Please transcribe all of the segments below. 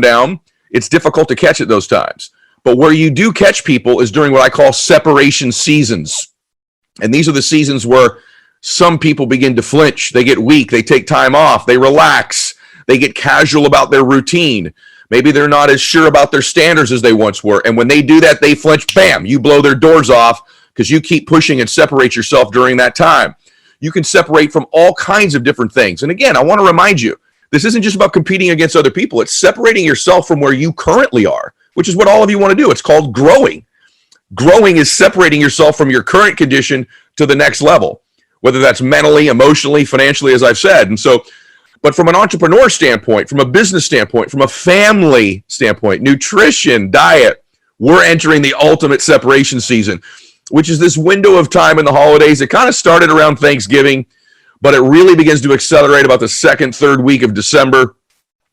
down, it's difficult to catch at those times. But where you do catch people is during what I call separation seasons. And these are the seasons where some people begin to flinch. They get weak. They take time off. They relax. They get casual about their routine. Maybe they're not as sure about their standards as they once were. And when they do that, they flinch. Bam, you blow their doors off because you keep pushing and separate yourself during that time. You can separate from all kinds of different things. And again, I want to remind you, this isn't just about competing against other people. It's separating yourself from where you currently are, which is what all of you want to do. It's called growing. Growing is separating yourself from your current condition to the next level, whether that's mentally, emotionally, financially, as I've said. And so, but from an entrepreneur standpoint, from a business standpoint, from a family standpoint, nutrition, diet, we're entering the ultimate separation season, which is this window of time in the holidays. It kind of started around Thanksgiving, but it really begins to accelerate about the second, third week of December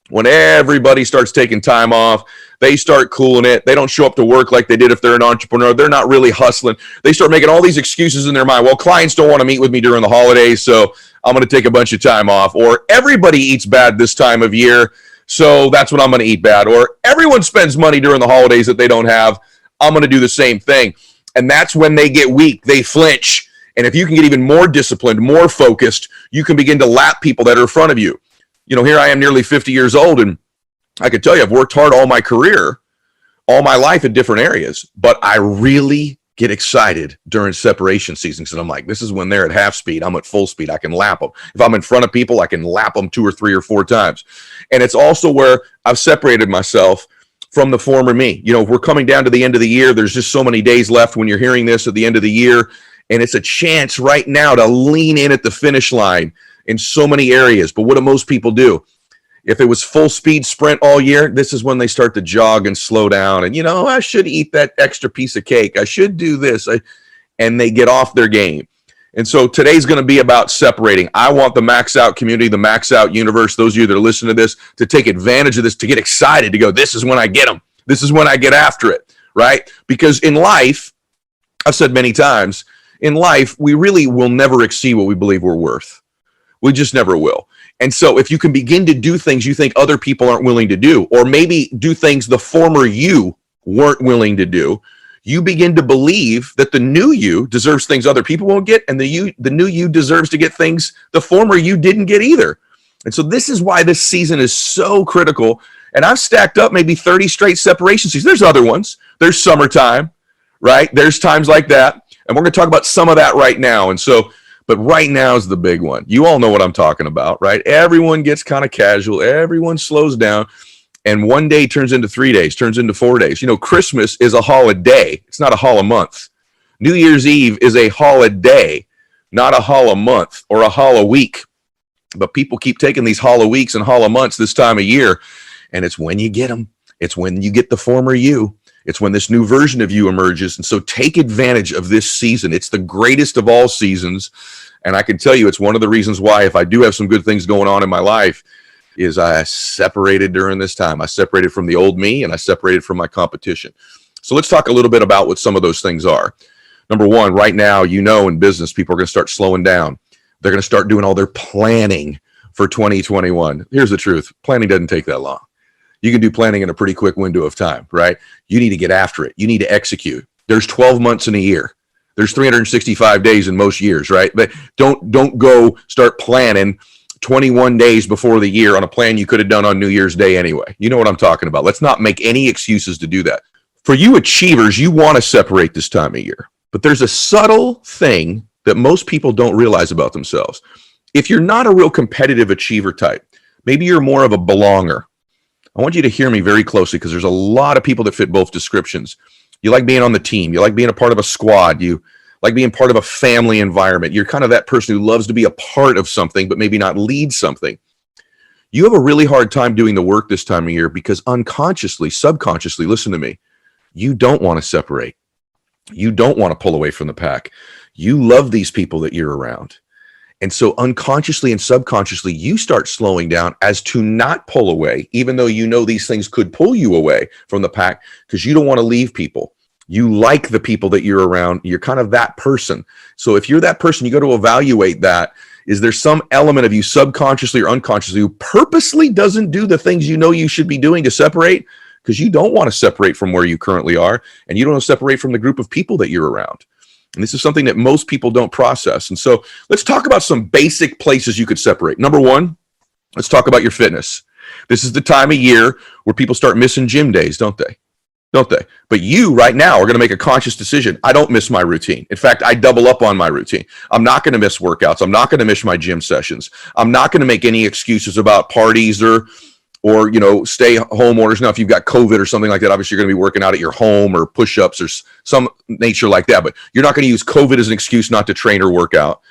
when everybody starts taking time off. They start cooling it. They don't show up to work like they did if they're an entrepreneur. They're not really hustling. They start making all these excuses in their mind. Well, clients don't want to meet with me during the holidays, so I'm going to take a bunch of time off. Or everybody eats bad this time of year, so that's when I'm going to eat bad. Or everyone spends money during the holidays that they don't have. I'm going to do the same thing. And that's when they get weak. They flinch. And if you can get even more disciplined, more focused, you can begin to lap people that are in front of you. You know, here I am nearly 50 years old, and I can tell you I've worked hard all my career, all my life in different areas, but I really get excited during separation seasons. And I'm like, this is when they're at half speed. I'm at full speed. I can lap them. If I'm in front of people, I can lap them 2 or 3 or 4 times. And it's also where I've separated myself from the former me. You know, we're coming down to the end of the year. There's just so many days left when you're hearing this at the end of the year. And it's a chance right now to lean in at the finish line in so many areas. But what do most people do? If it was full speed sprint all year, this is when they start to jog and slow down. And, you know, I should eat that extra piece of cake. I should do this. And they get off their game. And so today's going to be about separating. I want the max out community, the max out universe, those of you that are listening to this, to take advantage of this, to get excited, to go, this is when I get them. This is when I get after it, right? Because in life, I've said many times, in life, we really will never exceed what we believe we're worth. We just never will. And so if you can begin to do things you think other people aren't willing to do, or maybe do things the former you weren't willing to do, you begin to believe that the new you deserves things other people won't get, and the new you deserves to get things the former you didn't get either. And so this is why this season is so critical. And I've stacked up maybe 30 straight separation seasons. There's other ones. There's summertime, right? There's times like that. And we're going to talk about some of that right now. And so, but right now is the big one. You all know what I'm talking about, right? Everyone gets kind of casual. Everyone slows down. And one day turns into 3 days, turns into 4 days. You know, Christmas is a holiday. It's not a holiday. New Year's Eve is a holiday, not a holiday or a holiday week. But people keep taking these holiday weeks and holiday months this time of year. And it's when you get them. It's when you get the former you. It's when this new version of you emerges. And so take advantage of this season. It's the greatest of all seasons. And I can tell you, it's one of the reasons why, if I do have some good things going on in my life, is I separated during this time. I separated from the old me, and I separated from my competition. So let's talk a little bit about what some of those things are. Number one, right now, you know, in business, people are going to start slowing down. They're going to start doing all their planning for 2021. Here's the truth. Planning doesn't take that long. You can do planning in a pretty quick window of time, right? You need to get after it. You need to execute. There's 12 months in a year. There's 365 days in most years, right? But don't go start planning 21 days before the year on a plan you could have done on New Year's Day anyway. You know what I'm talking about. Let's not make any excuses to do that. For you achievers, you want to separate this time of year. But there's a subtle thing that most people don't realize about themselves. If you're not a real competitive achiever type, maybe you're more of a belonger. I want you to hear me very closely, because there's a lot of people that fit both descriptions. You like being on the team. You like being a part of a squad. You like being part of a family environment. You're kind of that person who loves to be a part of something, but maybe not lead something. You have a really hard time doing the work this time of year because unconsciously, subconsciously, listen to me, you don't want to separate. You don't want to pull away from the pack. You love these people that you're around. And so unconsciously and subconsciously, you start slowing down as to not pull away, even though you know these things could pull you away from the pack, because you don't want to leave people. You like the people that you're around. You're kind of that person. So if you're that person, you got to evaluate that Is there some element of you subconsciously or unconsciously who purposely doesn't do the things you know you should be doing to separate? Because you don't want to separate from where you currently are, and you don't want to separate from the group of people that you're around. And this is something that most people don't process. And so let's talk about some basic places you could separate. Number one, let's talk about your fitness. This is the time of year where people start missing gym days, don't they? Don't they? But you right now are going to make a conscious decision. I don't miss my routine. In fact, I double up on my routine. I'm not going to miss workouts. I'm not going to miss my gym sessions. I'm not going to make any excuses about parties or stay home orders. Now, if you've got COVID or something like that, obviously you're going to be working out at your home or push-ups or some nature like that. But you're not going to use COVID as an excuse not to train or work out.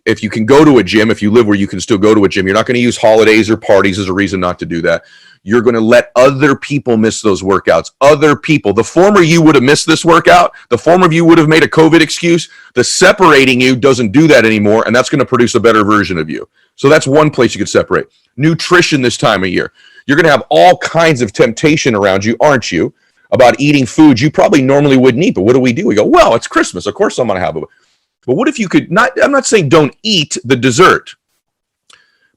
If you can go to a gym, if you live where you can still go to a gym, you're not going to use holidays or parties as a reason not to do that. You're going to let other people miss those workouts. Other people. The former you would have missed this workout. The former you would have made a COVID excuse. The separating you doesn't do that anymore, and that's going to produce a better version of you. So that's one place you could separate. Nutrition this time of year. You're going to have all kinds of temptation around you, aren't you, about eating food you probably normally wouldn't eat. But what do? We go, well, it's Christmas. Of course I'm going to have it. But what if you could not, I'm not saying don't eat the dessert,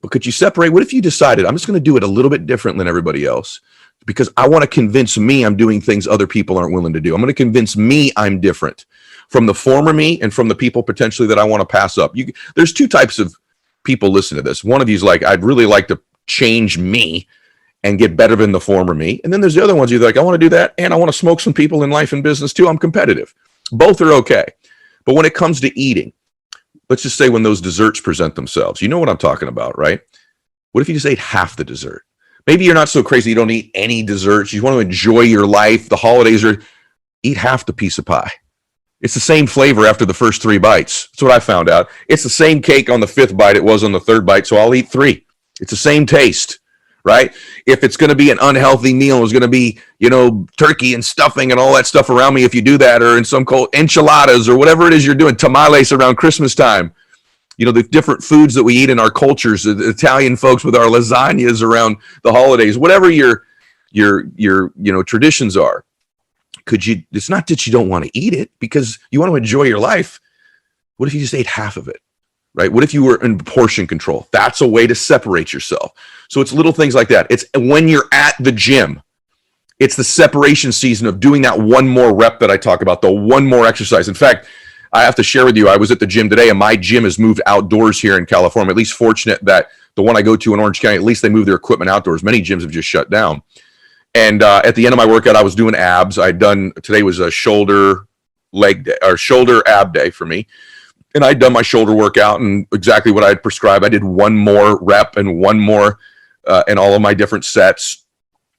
but could you separate? What if you decided, I'm just going to do it a little bit different than everybody else because I want to convince me I'm doing things other people aren't willing to do. I'm going to convince me I'm different from the former me and from the people potentially that I want to pass up. There's two types of people listen to this. One of you is like, I'd really like to change me and get better than the former me. And then there's the other ones, you're like, I want to do that and I want to smoke some people in life and business too. I'm competitive. Both are okay. But when it comes to eating, let's just say when those desserts present themselves, you know what I'm talking about, right? What if you just ate half the dessert? Maybe you're not so crazy you don't eat any desserts. You want to enjoy your life. The holidays eat half the piece of pie. It's the same flavor after the first 3 bites. That's what I found out. It's the same cake on the 5th bite it was on the 3rd bite, so I'll eat 3. It's the same taste. Right? If it's going to be an unhealthy meal, it's going to be, turkey and stuffing and all that stuff around me. If you do that, or in some cold enchiladas or whatever it is you're doing, tamales around Christmas time, the different foods that we eat in our cultures, the Italian folks with our lasagnas around the holidays, whatever your traditions are, it's not that you don't want to eat it because you want to enjoy your life. What if you just ate half of it? Right? What if you were in portion control? That's a way to separate yourself. So it's little things like that. It's when you're at the gym, it's the separation season of doing that one more rep that I talk about, the one more exercise. In fact, I have to share with you, I was at the gym today and my gym has moved outdoors here in California. At least fortunate that the one I go to in Orange County, at least they move their equipment outdoors. Many gyms have just shut down. And at the end of my workout, I was doing abs. Today was a shoulder ab day for me. And I'd done my shoulder workout and exactly what I had prescribed. I did one more rep and one more in all of my different sets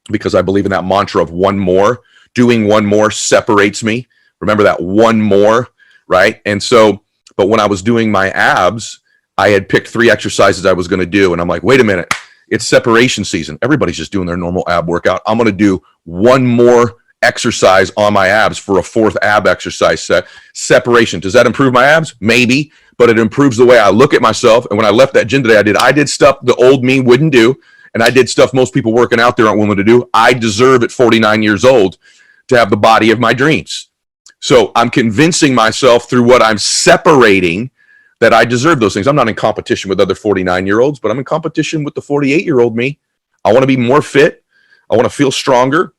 because I believe in that mantra of one more. Doing one more separates me. Remember that one more, right? And so, but when I was doing my abs, I had picked 3 exercises I was going to do. And I'm like, wait a minute, it's separation season. Everybody's just doing their normal ab workout. I'm going to do one more exercise on my abs for a 4th ab exercise set. Separation. Does that improve my abs? Maybe, but it improves the way I look at myself. And when I left that gym today, I did stuff the old me wouldn't do. And I did stuff most people working out there aren't willing to do. I deserve at 49 years old to have the body of my dreams. So I'm convincing myself through what I'm separating that I deserve those things. I'm not in competition with other 49-year-olds, but I'm in competition with the 48-year-old me. I want to be more fit. I want to feel stronger.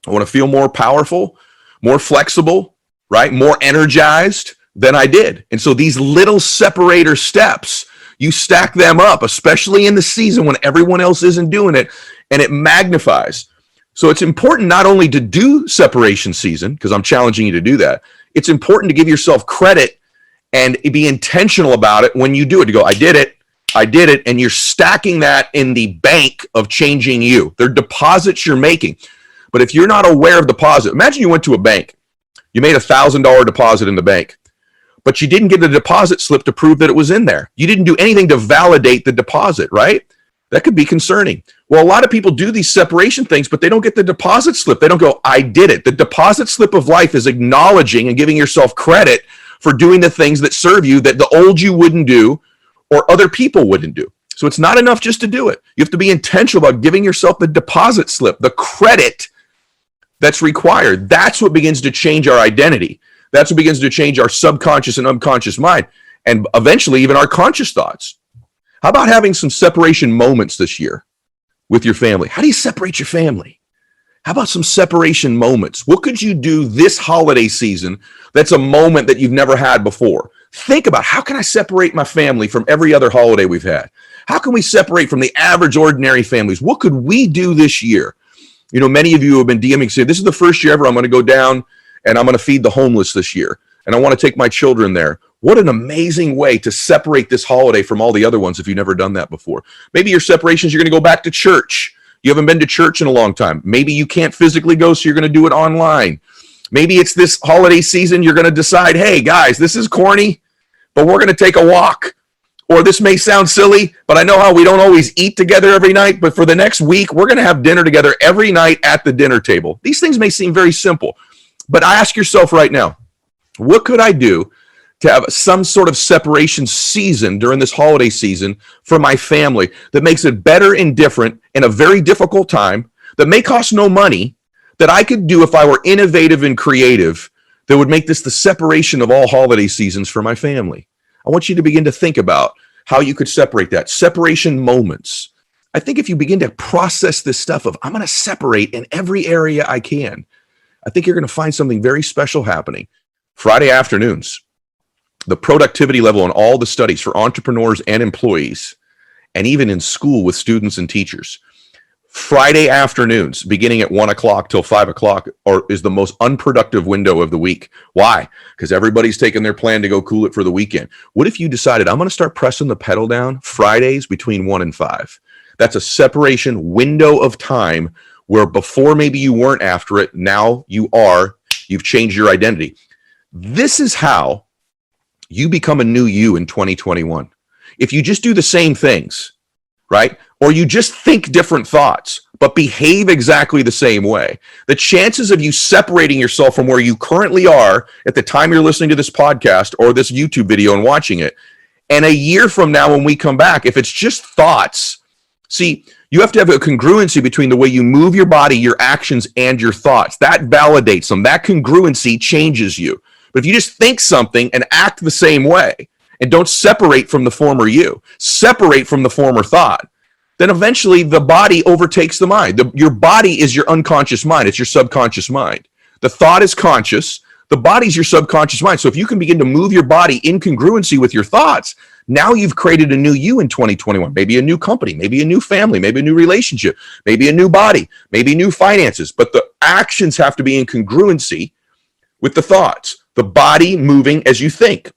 I want to feel more powerful, more flexible, right? More energized than I did. And so these little separator steps, you stack them up, especially in the season when everyone else isn't doing it, and it magnifies. So it's important not only to do separation season, because I'm challenging you to do that. It's important to give yourself credit and be intentional about it when you do it. To go, I did it, and you're stacking that in the bank of changing you. They're deposits you're making. But if you're not aware of deposit, imagine you went to a bank. You made $1,000 deposit in the bank, but you didn't get the deposit slip to prove that it was in there. You didn't do anything to validate the deposit, right? That could be concerning. Well, a lot of people do these separation things, but they don't get the deposit slip. They don't go, I did it. The deposit slip of life is acknowledging and giving yourself credit for doing the things that serve you that the old you wouldn't do or other people wouldn't do. So it's not enough just to do it. You have to be intentional about giving yourself the deposit slip, the credit that's required. That's what begins to change our identity. That's what begins to change our subconscious and unconscious mind, and eventually even our conscious thoughts. How about having some separation moments this year with your family? How do you separate your family? How about some separation moments? What could you do this holiday season that's a moment that you've never had before? Think about, how can I separate my family from every other holiday we've had? How can we separate from the average ordinary families? What could we do this year? You know, many of you have been DMing saying, this is the first year ever I'm going to go down and I'm going to feed the homeless this year. And I want to take my children there. What an amazing way to separate this holiday from all the other ones if you've never done that before. Maybe your separation is you're going to go back to church. You haven't been to church in a long time. Maybe you can't physically go, so you're going to do it online. Maybe it's this holiday season, you're going to decide, hey, guys, this is corny, but we're going to take a walk. Or this may sound silly, but I know how we don't always eat together every night, but for the next week, we're going to have dinner together every night at the dinner table. These things may seem very simple, but ask yourself right now, what could I do to have some sort of separation season during this holiday season for my family that makes it better and different in a very difficult time, that may cost no money, that I could do if I were innovative and creative, that would make this the separation of all holiday seasons for my family? I want you to begin to think about how you could separate that. Separation moments. I think if you begin to process this stuff of, I'm going to separate in every area I can, I think you're going to find something very special happening. Friday afternoons, the productivity level in all the studies for entrepreneurs and employees, and even in school with students and teachers, Friday afternoons, beginning at 1 o'clock till 5 o'clock, is the most unproductive window of the week. Why? Because everybody's taking their plan to go cool it for the weekend. What if you decided, I'm going to start pressing the pedal down Fridays between 1 and 5? That's a separation window of time where before maybe you weren't after it, now you are. You've changed your identity. This is how you become a new you in 2021. If you just do the same things, right? Or you just think different thoughts, but behave exactly the same way, the chances of you separating yourself from where you currently are at the time you're listening to this podcast or this YouTube video and watching it, and a year from now when we come back, if it's just thoughts, see, you have to have a congruency between the way you move your body, your actions, and your thoughts. That validates them. That congruency changes you. But if you just think something and act the same way and don't separate from the former you, separate from the former thought, then eventually the body overtakes the mind. Your body is your unconscious mind. It's your subconscious mind. The thought is conscious. The body's your subconscious mind. So if you can begin to move your body in congruency with your thoughts, now you've created a new you in 2021. Maybe a new company, maybe a new family, maybe a new relationship, maybe a new body, maybe new finances. But the actions have to be in congruency with the thoughts. The body moving as you think.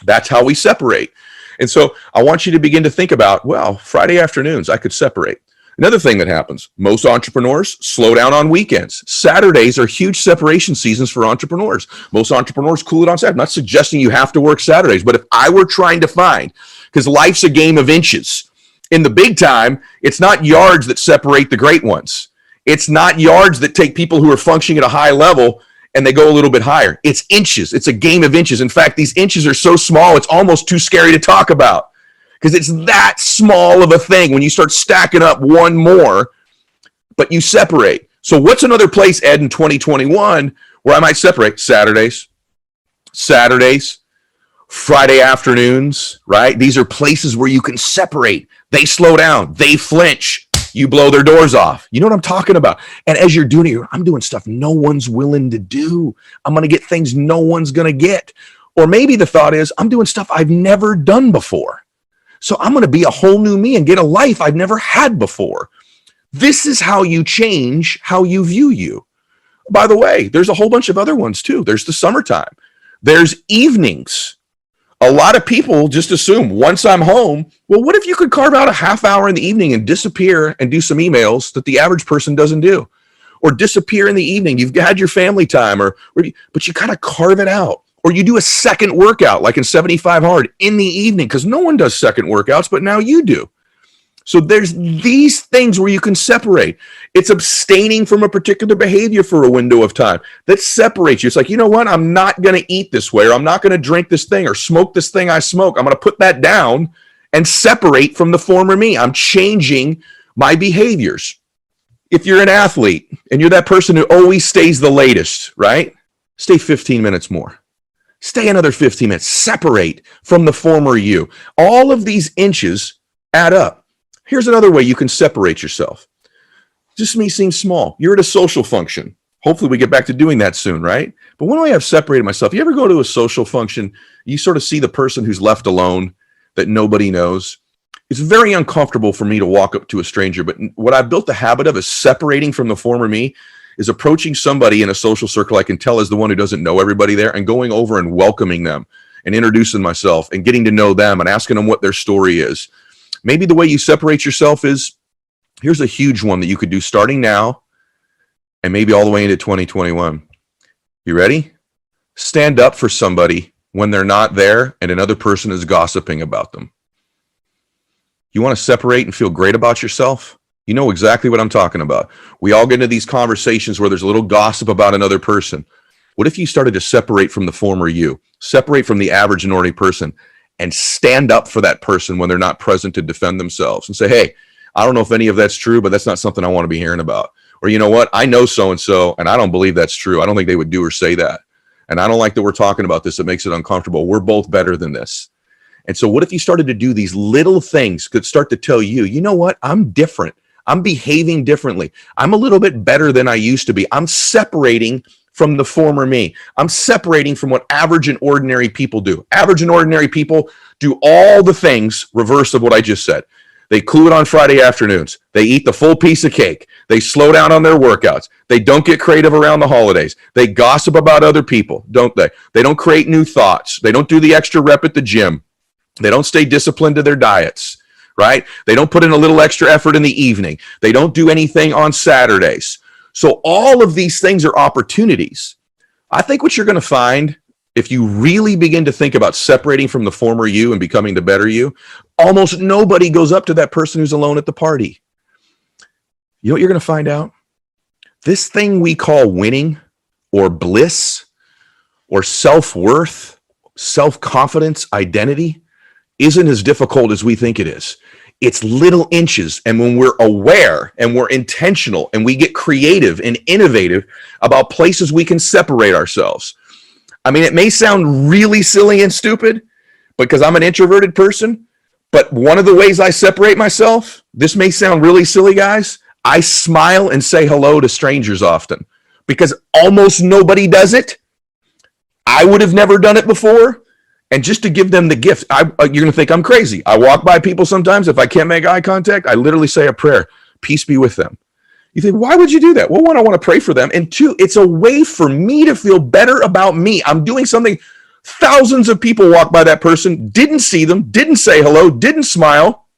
That's how we separate. And so I want you to begin to think about, well, Friday afternoons, I could separate. Another thing that happens, most entrepreneurs slow down on weekends. Saturdays are huge separation seasons for entrepreneurs. Most entrepreneurs cool it on Saturday. I'm not suggesting you have to work Saturdays, but if I were trying to find, because life's a game of inches. In the big time, it's not yards that separate the great ones. It's not yards that take people who are functioning at a high level and they go a little bit higher. It's inches. It's a game of inches. In fact, these inches are so small, it's almost too scary to talk about because it's that small of a thing when you start stacking up one more, but you separate. So what's another place, Ed, in 2021 where I might separate? Saturdays, Friday afternoons, right? These are places where you can separate. They slow down. They flinch. You blow their doors off. You know what I'm talking about? And as you're doing it, I'm doing stuff no one's willing to do. I'm going to get things no one's going to get. Or maybe the thought is, I'm doing stuff I've never done before. So I'm going to be a whole new me and get a life I've never had before. This is how you change how you view you. By the way, there's a whole bunch of other ones too. There's the summertime. There's evenings. A lot of people just assume once I'm home, well, what if you could carve out a half hour in the evening and disappear and do some emails that the average person doesn't do? Or disappear in the evening. You've had your family time, but you kind of carve it out. Or you do a second workout like in 75 Hard in the evening because no one does second workouts, but now you do. So there's these things where you can separate. It's abstaining from a particular behavior for a window of time that separates you. It's like, you know what? I'm not going to eat this way, or I'm not going to drink this thing or smoke this thing I smoke. I'm going to put that down and separate from the former me. I'm changing my behaviors. If you're an athlete and you're that person who always stays the latest, right? Stay 15 minutes more. Stay another 15 minutes. Separate from the former you. All of these inches add up. Here's another way you can separate yourself. This may seem small. You're at a social function. Hopefully we get back to doing that soon, right? But one way I've separated myself, you ever go to a social function, you sort of see the person who's left alone that nobody knows. It's very uncomfortable for me to walk up to a stranger, but what I've built the habit of is separating from the former me, is approaching somebody in a social circle I can tell is the one who doesn't know everybody there, and going over and welcoming them and introducing myself and getting to know them and asking them what their story is. Maybe the way you separate yourself is, here's a huge one that you could do starting now and maybe all the way into 2021. You ready? Stand up for somebody when they're not there and another person is gossiping about them. You want to separate and feel great about yourself? You know exactly what I'm talking about. We all get into these conversations where there's a little gossip about another person. What if you started to separate from the former you, separate from the average and ordinary person, and stand up for that person when they're not present to defend themselves and say, hey, I don't know if any of that's true, but that's not something I want to be hearing about. Or, you know what? I know so-and-so, and I don't believe that's true. I don't think they would do or say that. And I don't like that we're talking about this. It makes it uncomfortable. We're both better than this. And so what if you started to do these little things could start to tell you, you know what? I'm different. I'm behaving differently. I'm a little bit better than I used to be. I'm separating from the former me. I'm separating from what average and ordinary people do. Average and ordinary people do all the things reverse of what I just said. They clue it on Friday afternoons. They eat the full piece of cake. They slow down on their workouts. They don't get creative around the holidays. They gossip about other people, don't they? They don't create new thoughts. They don't do the extra rep at the gym. They don't stay disciplined to their diets, right? They don't put in a little extra effort in the evening. They don't do anything on Saturdays. So all of these things are opportunities. I think what you're going to find, if you really begin to think about separating from the former you and becoming the better you, almost nobody goes up to that person who's alone at the party. You know what you're going to find out? This thing we call winning or bliss or self-worth, self-confidence, identity isn't as difficult as we think it is. It's little inches. And when we're aware and we're intentional and we get creative and innovative about places we can separate ourselves. I mean, it may sound really silly and stupid because I'm an introverted person, but one of the ways I separate myself, this may sound really silly, guys. I smile and say hello to strangers often because almost nobody does it. I would have never done it before. And just to give them the gift, you're going to think I'm crazy. I walk by people sometimes. If I can't make eye contact, I literally say a prayer. Peace be with them. You think, why would you do that? Well, one, I want to pray for them. And two, it's a way for me to feel better about me. I'm doing something. Thousands of people walk by that person, didn't see them, didn't say hello, didn't smile.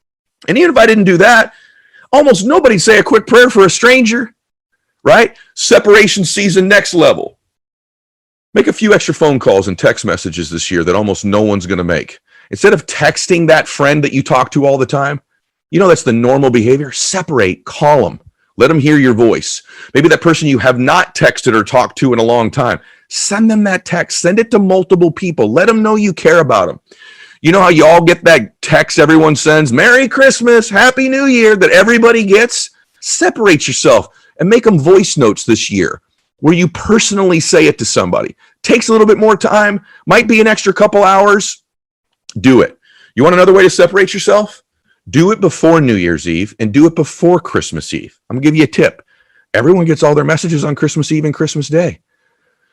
And even if I didn't do that, almost nobody'd say a quick prayer for a stranger, right? Separation season, next level. Make a few extra phone calls and text messages this year that almost no one's going to make. Instead of texting that friend that you talk to all the time, you know that's the normal behavior. Separate, call them, let them hear your voice. Maybe that person you have not texted or talked to in a long time, send them that text. Send it to multiple people. Let them know you care about them. You know how you all get that text everyone sends, Merry Christmas, Happy New Year, that everybody gets? Separate yourself and make them voice notes this year, where you personally say it to somebody. Takes a little bit more time, might be an extra couple hours. Do it. You want another way to separate yourself? Do it before New Year's Eve and do it before Christmas Eve. I'm going to give you a tip. Everyone gets all their messages on Christmas Eve and Christmas Day.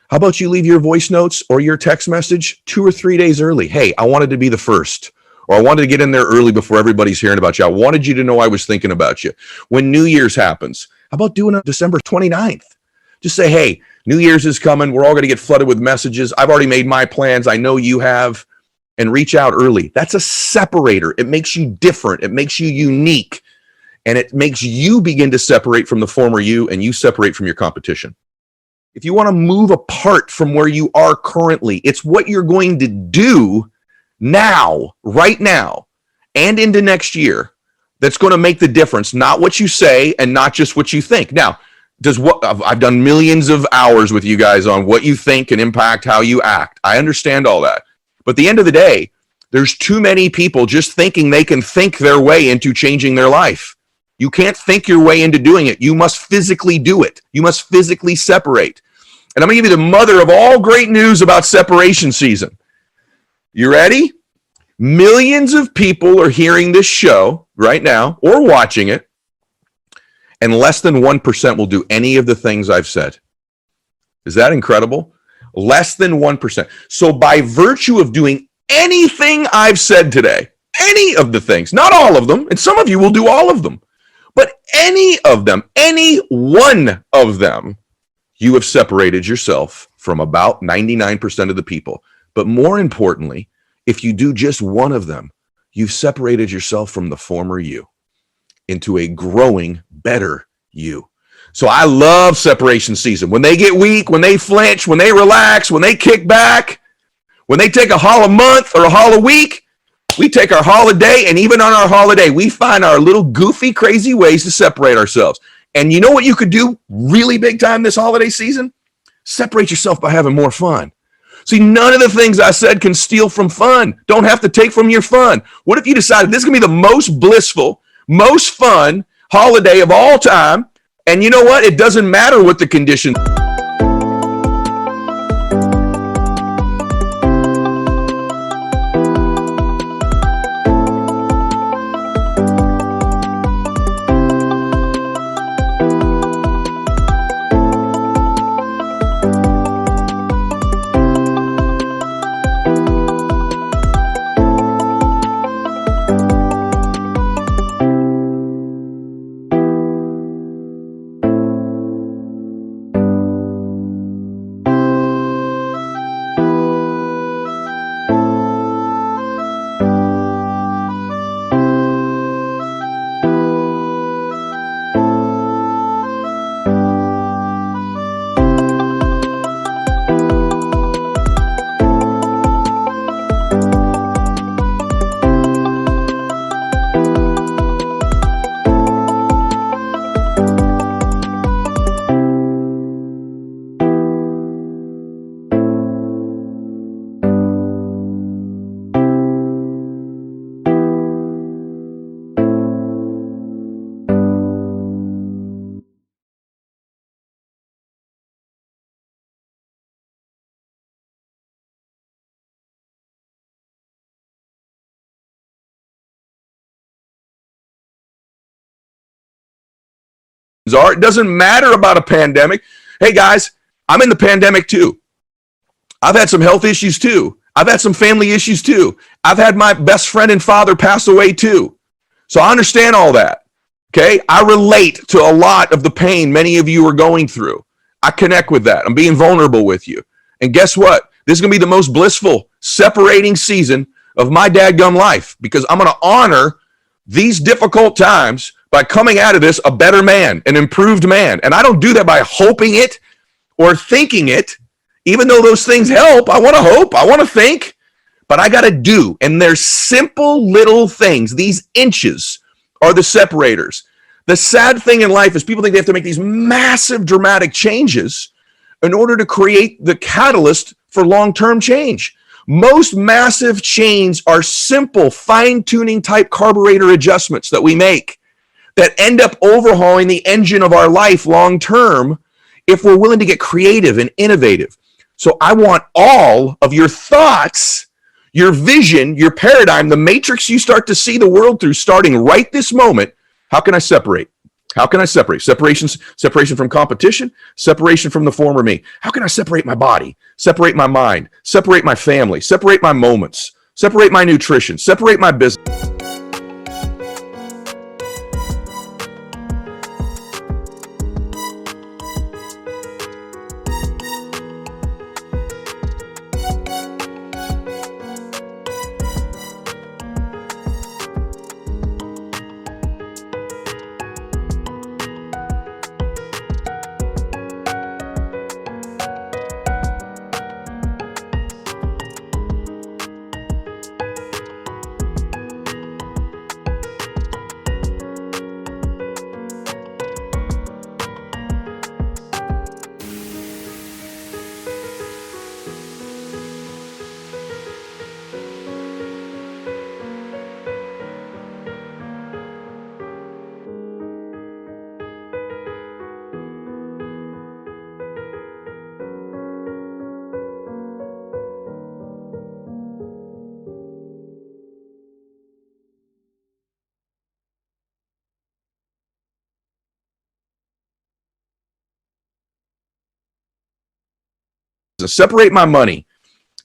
How about you leave your voice notes or your text message 2 or 3 days early? Hey, I wanted to be the first, or I wanted to get in there early before everybody's hearing about you. I wanted you to know I was thinking about you. When New Year's happens, how about doing it on December 29th? Just say, hey, New Year's is coming. We're all going to get flooded with messages. I've already made my plans. I know you have. And reach out early. That's a separator. It makes you different. It makes you unique. And it makes you begin to separate from the former you, and you separate from your competition. If you want to move apart from where you are currently, it's what you're going to do now, right now, and into next year that's going to make the difference. Not what you say and not just what you think. Now, I've done millions of hours with you guys on what you think can impact how you act. I understand all that. But at the end of the day, there's too many people just thinking they can think their way into changing their life. You can't think your way into doing it. You must physically do it. You must physically separate. And I'm going to give you the mother of all great news about separation season. You ready? Millions of people are hearing this show right now or watching it, and less than 1% will do any of the things I've said. Is that incredible? Less than 1%. So by virtue of doing anything I've said today, any of the things, not all of them, and some of you will do all of them, but any of them, any one of them, you have separated yourself from about 99% of the people. But more importantly, if you do just one of them, you've separated yourself from the former you into a growing, better you. So I love separation season. When they get weak, when they flinch, when they relax, when they kick back, when they take a hollow month or a hollow week, we take our holiday, and even on our holiday, we find our little goofy, crazy ways to separate ourselves. And you know what you could do really big time this holiday season? Separate yourself by having more fun. See, none of the things I said can steal from fun. Don't have to take from your fun. What if you decided this is going to be the most blissful, most fun holiday of all time? And you know what? It doesn't matter what the conditions. are. It doesn't matter about a pandemic. Hey guys, I'm in the pandemic too. I've had some health issues too. I've had some family issues too. I've had my best friend and father pass away too. So I understand all that. Okay. I relate to a lot of the pain many of you are going through. I connect with that. I'm being vulnerable with you. And guess what? This is going to be the most blissful separating season of my dadgum life, because I'm going to honor these difficult times by coming out of this a better man, an improved man. And I don't do that by hoping it or thinking it, even though those things help. I want to hope, I want to think, but I got to do. And there's simple little things. These inches are the separators. The sad thing in life is people think they have to make these massive dramatic changes in order to create the catalyst for long-term change. Most massive change are simple fine-tuning type carburetor adjustments that we make that end up overhauling the engine of our life long-term if we're willing to get creative and innovative. So I want all of your thoughts, your vision, your paradigm, the matrix you start to see the world through starting right this moment. How can I separate? How can I separate? Separation from competition, separation from the former me. How can I separate my body, separate my mind, separate my family, separate my moments, separate my nutrition, separate my business? Separate my money.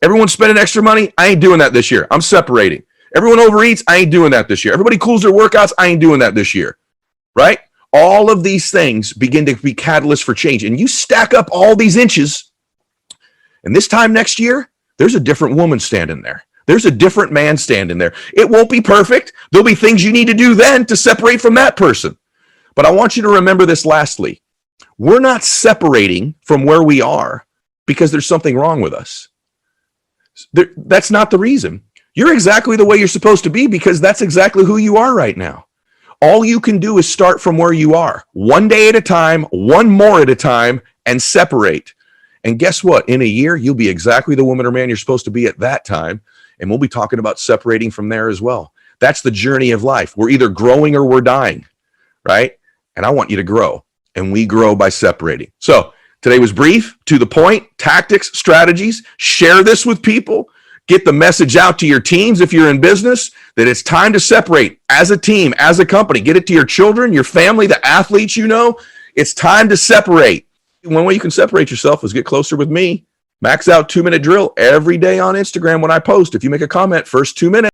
Everyone's spending extra money. I ain't doing that this year. I'm separating. Everyone overeats. I ain't doing that this year. Everybody cools their workouts. I ain't doing that this year. Right? All of these things begin to be catalysts for change. And you stack up all these inches, and this time next year, there's a different woman standing there. There's a different man standing there. It won't be perfect. There'll be things you need to do then to separate from that person. But I want you to remember this lastly. We're not separating from where we are because there's something wrong with us. That's not the reason. You're exactly the way you're supposed to be because that's exactly who you are right now. All you can do is start from where you are, one day at a time, one more at a time, and separate. And guess what? In a year, you'll be exactly the woman or man you're supposed to be at that time. And we'll be talking about separating from there as well. That's the journey of life. We're either growing or we're dying, right? And I want you to grow. And we grow by separating. So today was brief, to the point, tactics, strategies. Share this with people. Get the message out to your teams if you're in business that it's time to separate as a team, as a company. Get it to your children, your family, the athletes you know. It's time to separate. One way you can separate yourself is get closer with me. Max out 2-minute drill every day on Instagram when I post. If you make a comment, first 2 minutes.